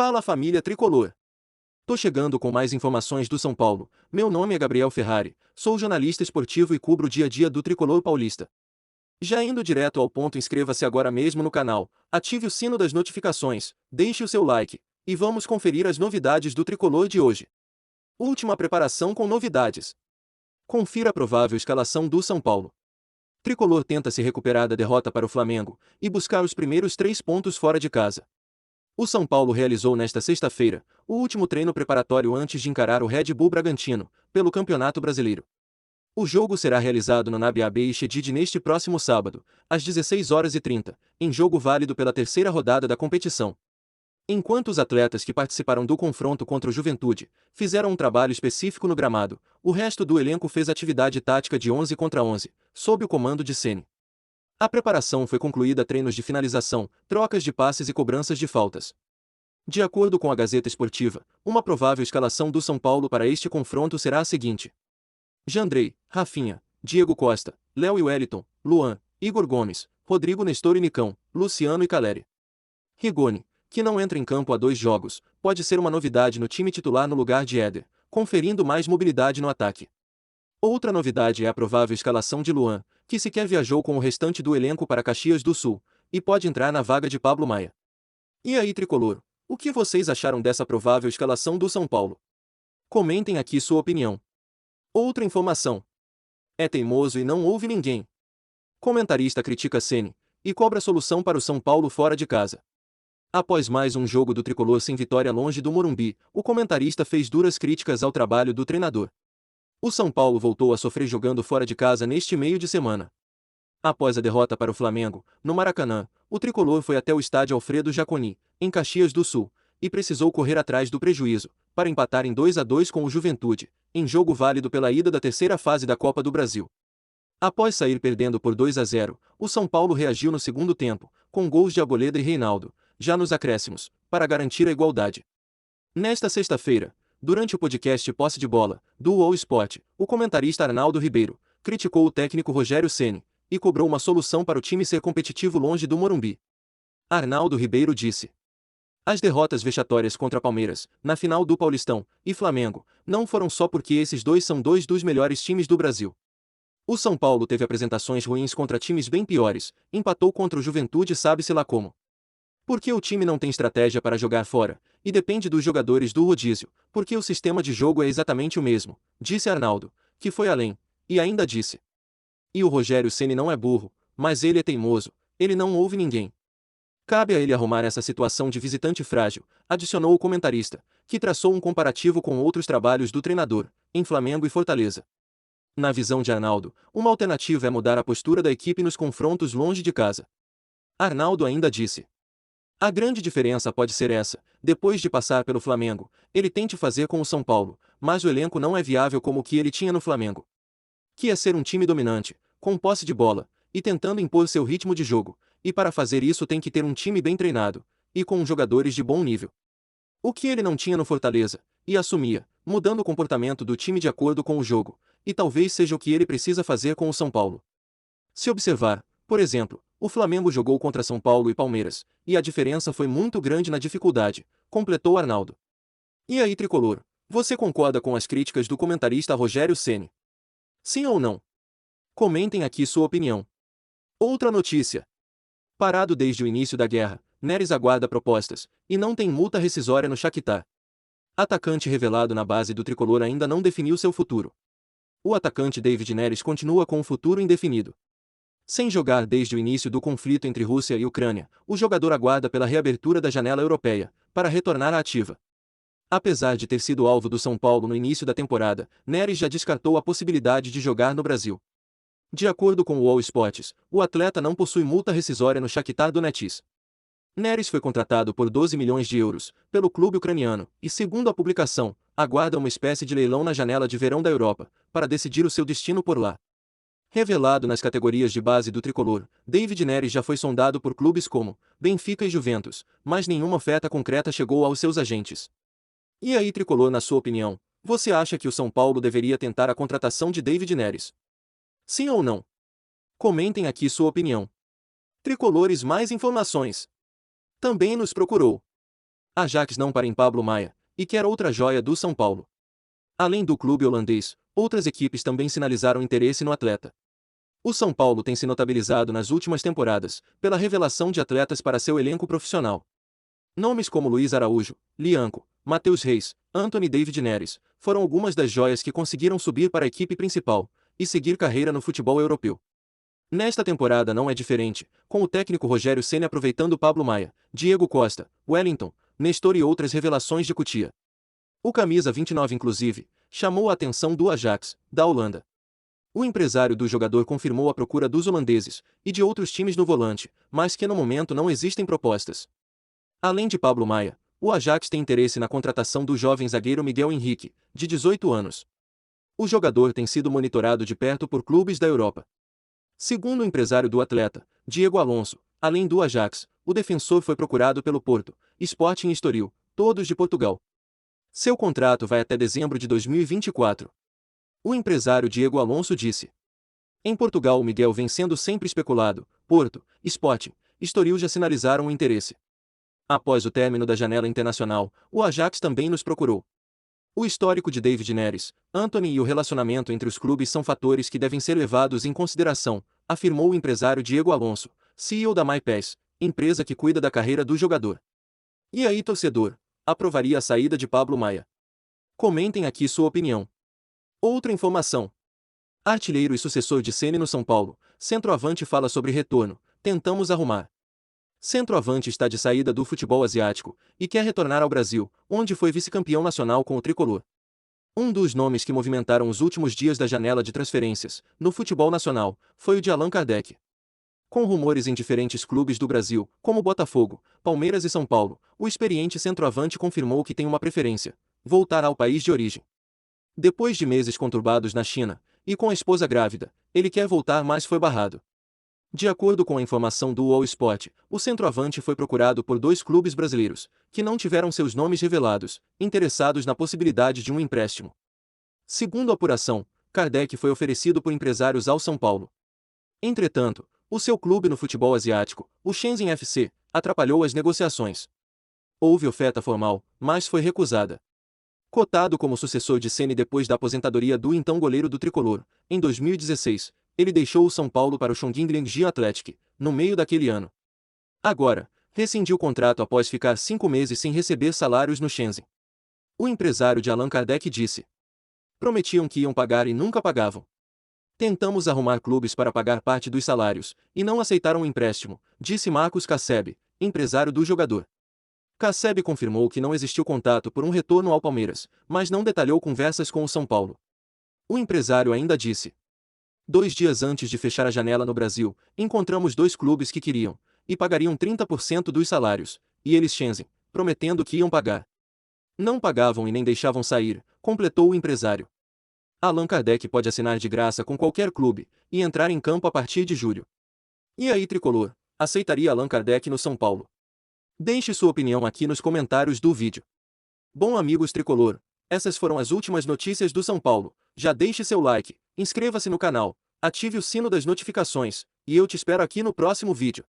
Fala família tricolor! Tô chegando com mais informações do São Paulo. Meu nome é Gabriel Ferrari, sou jornalista esportivo e cubro o dia a dia do tricolor paulista. Já indo direto ao ponto, inscreva-se agora mesmo no canal, ative o sino das notificações, deixe o seu like, e vamos conferir as novidades do tricolor de hoje. Última preparação com novidades. Confira a provável escalação do São Paulo. Tricolor tenta se recuperar da derrota para o Flamengo e buscar os primeiros 3 pontos fora de casa. O São Paulo realizou nesta sexta-feira o último treino preparatório antes de encarar o Red Bull Bragantino pelo Campeonato Brasileiro. O jogo será realizado no Nabi Shedid neste próximo sábado, às 16h30, em jogo válido pela terceira rodada da competição. Enquanto os atletas que participaram do confronto contra o Juventude fizeram um trabalho específico no gramado, o resto do elenco fez atividade tática de 11 contra 11, sob o comando de Ceni. A preparação foi concluída a treinos de finalização, trocas de passes e cobranças de faltas. De acordo com a Gazeta Esportiva, uma provável escalação do São Paulo para este confronto será a seguinte: Jandrei, Rafinha, Diego Costa, Léo e Wellington, Luan, Igor Gomes, Rodrigo Nestor e Nicão, Luciano e Caleri. Rigoni, que não entra em campo há 2 jogos, pode ser uma novidade no time titular no lugar de Éder, conferindo mais mobilidade no ataque. Outra novidade é a provável escalação de Luan, que sequer viajou com o restante do elenco para Caxias do Sul, e pode entrar na vaga de Pablo Maia. E aí, tricolor, o que vocês acharam dessa provável escalação do São Paulo? Comentem aqui sua opinião. Outra informação. É teimoso e não ouve ninguém. Comentarista critica Ceni e cobra solução para o São Paulo fora de casa. Após mais um jogo do tricolor sem vitória longe do Morumbi, o comentarista fez duras críticas ao trabalho do treinador. O São Paulo voltou a sofrer jogando fora de casa neste meio de semana. Após a derrota para o Flamengo, no Maracanã, o tricolor foi até o estádio Alfredo Jaconi, em Caxias do Sul, e precisou correr atrás do prejuízo, para empatar em 2-2 com o Juventude, em jogo válido pela ida da terceira fase da Copa do Brasil. Após sair perdendo por 2-0, o São Paulo reagiu no segundo tempo, com gols de Arboleda e Reinaldo, já nos acréscimos, para garantir a igualdade. Nesta sexta-feira, durante o podcast Posse de Bola, do UOL Sport, o comentarista Arnaldo Ribeiro criticou o técnico Rogério Ceni e cobrou uma solução para o time ser competitivo longe do Morumbi. Arnaldo Ribeiro disse: as derrotas vexatórias contra Palmeiras, na final do Paulistão, e Flamengo, não foram só porque esses dois são 2 dos melhores times do Brasil. O São Paulo teve apresentações ruins contra times bem piores, empatou contra o Juventude sabe-se lá como. Porque o time não tem estratégia para jogar fora, e depende dos jogadores do rodízio, porque o sistema de jogo é exatamente o mesmo, disse Arnaldo, que foi além, e ainda disse: e o Rogério Ceni não é burro, mas ele é teimoso, ele não ouve ninguém. Cabe a ele arrumar essa situação de visitante frágil, adicionou o comentarista, que traçou um comparativo com outros trabalhos do treinador, em Flamengo e Fortaleza. Na visão de Arnaldo, uma alternativa é mudar a postura da equipe nos confrontos longe de casa. Arnaldo ainda disse: a grande diferença pode ser essa: depois de passar pelo Flamengo, ele tente fazer com o São Paulo, mas o elenco não é viável como o que ele tinha no Flamengo. Que é ser um time dominante, com posse de bola, e tentando impor seu ritmo de jogo, e para fazer isso tem que ter um time bem treinado, e com jogadores de bom nível. O que ele não tinha no Fortaleza, e assumia, mudando o comportamento do time de acordo com o jogo, e talvez seja o que ele precisa fazer com o São Paulo. Se observar, por exemplo, o Flamengo jogou contra São Paulo e Palmeiras, e a diferença foi muito grande na dificuldade, completou Arnaldo. E aí, tricolor, você concorda com as críticas do comentarista Rogério Ceni? Sim ou não? Comentem aqui sua opinião. Outra notícia. Parado desde o início da guerra, Neres aguarda propostas, e não tem multa rescisória no Shakhtar. Atacante revelado na base do tricolor ainda não definiu seu futuro. O atacante David Neres continua com o futuro indefinido. Sem jogar desde o início do conflito entre Rússia e Ucrânia, o jogador aguarda pela reabertura da janela europeia, para retornar à ativa. Apesar de ter sido alvo do São Paulo no início da temporada, Neres já descartou a possibilidade de jogar no Brasil. De acordo com o UOL Sports, o atleta não possui multa rescisória no Shakhtar Donetsk. Neres foi contratado por 12 milhões de euros, pelo clube ucraniano, e segundo a publicação, aguarda uma espécie de leilão na janela de verão da Europa, para decidir o seu destino por lá. Revelado nas categorias de base do tricolor, David Neres já foi sondado por clubes como Benfica e Juventus, mas nenhuma oferta concreta chegou aos seus agentes. E aí, tricolor, na sua opinião, você acha que o São Paulo deveria tentar a contratação de David Neres? Sim ou não? Comentem aqui sua opinião. Tricolores, mais informações. Também nos procurou. Ajax não para em Pablo Maia, e quer outra joia do São Paulo. Além do clube holandês, outras equipes também sinalizaram interesse no atleta. O São Paulo tem se notabilizado nas últimas temporadas pela revelação de atletas para seu elenco profissional. Nomes como Luiz Araújo, Lianco, Matheus Reis, Anthony David Neres, foram algumas das joias que conseguiram subir para a equipe principal e seguir carreira no futebol europeu. Nesta temporada não é diferente, com o técnico Rogério Ceni aproveitando Pablo Maia, Diego Costa, Wellington, Nestor e outras revelações de Cotia. O camisa 29 inclusive, chamou a atenção do Ajax, da Holanda. O empresário do jogador confirmou a procura dos holandeses e de outros times no volante, mas que no momento não existem propostas. Além de Pablo Maia, o Ajax tem interesse na contratação do jovem zagueiro Miguel Henrique, de 18 anos. O jogador tem sido monitorado de perto por clubes da Europa. Segundo o empresário do atleta, Diego Alonso, além do Ajax, o defensor foi procurado pelo Porto, Sporting e Estoril, todos de Portugal. Seu contrato vai até dezembro de 2024. O empresário Diego Alonso disse: em Portugal o Miguel vem sendo sempre especulado, Porto, Sporting, Estoril já sinalizaram o interesse. Após o término da janela internacional, o Ajax também nos procurou. O histórico de David Neres, Anthony e o relacionamento entre os clubes são fatores que devem ser levados em consideração, afirmou o empresário Diego Alonso, CEO da MyPass, empresa que cuida da carreira do jogador. E aí, torcedor, aprovaria a saída de Pablo Maia? Comentem aqui sua opinião. Outra informação. Artilheiro e sucessor de Ceni no São Paulo, centroavante fala sobre retorno, tentamos arrumar. Centroavante está de saída do futebol asiático e quer retornar ao Brasil, onde foi vice-campeão nacional com o tricolor. Um dos nomes que movimentaram os últimos dias da janela de transferências, no futebol nacional, foi o de Allan Kardec. Com rumores em diferentes clubes do Brasil, como Botafogo, Palmeiras e São Paulo, o experiente centroavante confirmou que tem uma preferência: voltar ao país de origem. Depois de meses conturbados na China, e com a esposa grávida, ele quer voltar, mas foi barrado. De acordo com a informação do All Sport, o centroavante foi procurado por 2 clubes brasileiros, que não tiveram seus nomes revelados, interessados na possibilidade de um empréstimo. Segundo a apuração, Kardec foi oferecido por empresários ao São Paulo. Entretanto, o seu clube no futebol asiático, o Shenzhen FC, atrapalhou as negociações. Houve oferta formal, mas foi recusada. Cotado como sucessor de Ceni depois da aposentadoria do então goleiro do tricolor, em 2016, ele deixou o São Paulo para o Chongqing Gyeonggi Athletic, no meio daquele ano. Agora, rescindiu o contrato após ficar 5 meses sem receber salários no Shenzhen. O empresário de Allan Kardec disse: prometiam que iam pagar e nunca pagavam. Tentamos arrumar clubes para pagar parte dos salários, e não aceitaram o empréstimo, disse Marcos Cassebe, empresário do jogador. Cassebe confirmou que não existiu contato por um retorno ao Palmeiras, mas não detalhou conversas com o São Paulo. O empresário ainda disse: 2 dias antes de fechar a janela no Brasil, encontramos 2 clubes que queriam, e pagariam 30% dos salários, e eles Shenzhen, prometendo que iam pagar. Não pagavam e nem deixavam sair, completou o empresário. Allan Kardec pode assinar de graça com qualquer clube, e entrar em campo a partir de julho. E aí, tricolor, aceitaria Allan Kardec no São Paulo? Deixe sua opinião aqui nos comentários do vídeo. Bom, amigos tricolor, essas foram as últimas notícias do São Paulo. Já deixe seu like, inscreva-se no canal, ative o sino das notificações, e eu te espero aqui no próximo vídeo.